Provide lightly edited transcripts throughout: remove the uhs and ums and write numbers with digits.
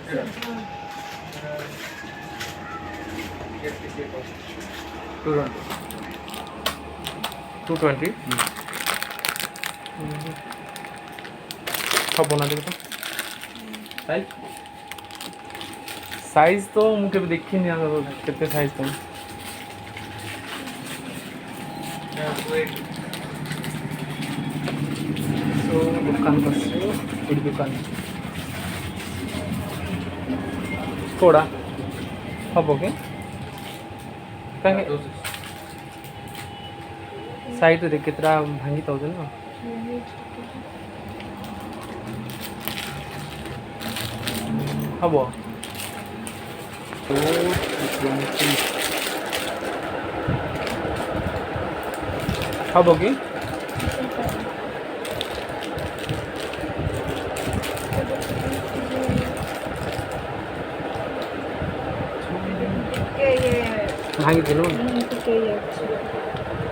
$220 हम बना देगा साइज तो मुझे देखी नहीं कितने साइज तुम तो दुकान कर दुकान थोड़ा हम कि साइड देख कितना भांगी था ना हम हम कि भांगी थी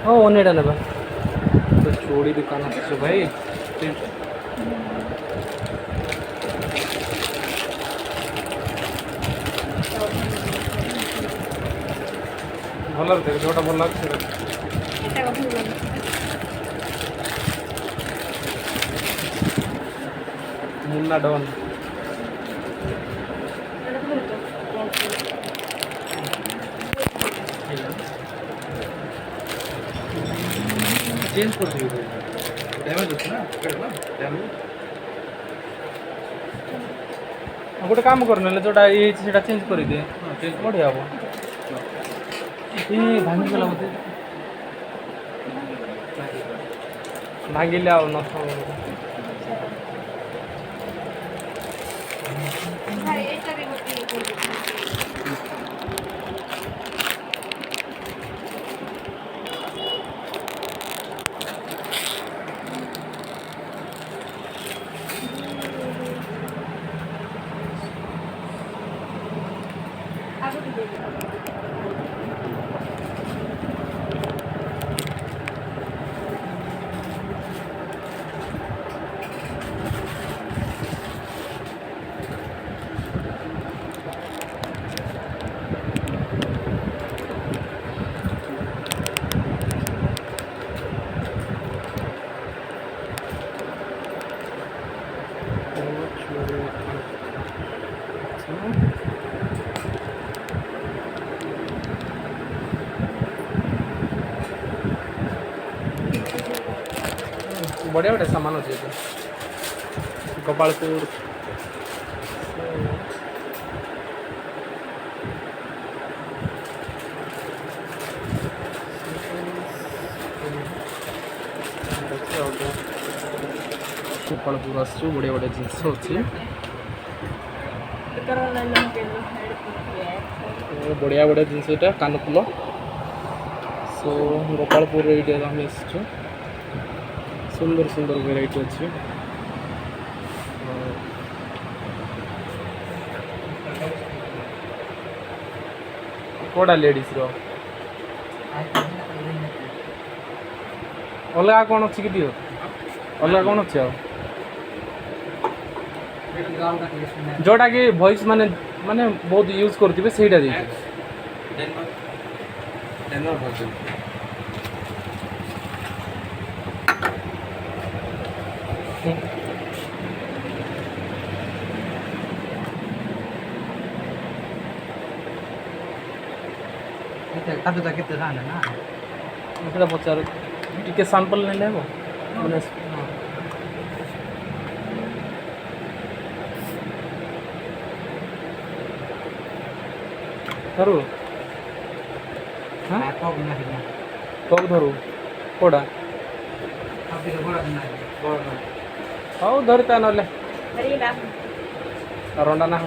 हाँ ओनेटा ना तो चोड़ी दुकान आस भाई भल देख जोटा भल लगे मुन्ना डन चेंज कर डैमेज होता ना डैमेज गोटे काम कर जोटा ये चेंज कर दिए बढ़िया हम ये भांगी गला बोलते भांगिले आ नष्ट बढ़िया बढ़िया सामान अच्छे गोपालपुर गोपालपुर आसु बढ़िया बढ़िया जिनस अच्छी बढ़िया बढ़िया जिनस यहाँ कानफुल सो गोपालपुर ये आम आसु सुंदर सुंदर वेराइटी अच्छी कोड़ा लेडीज रो अलग कौन अच्छी कि दियो अलग कौन अच्छे जोटा कि वॉइस माने माने बहुत यूज करथिबे सेटा दे ना पचार टिके सैंपल नहीं लेबो माने धरू हाँ कब धरू कोड़ा हाँ धरता ना रंडा ना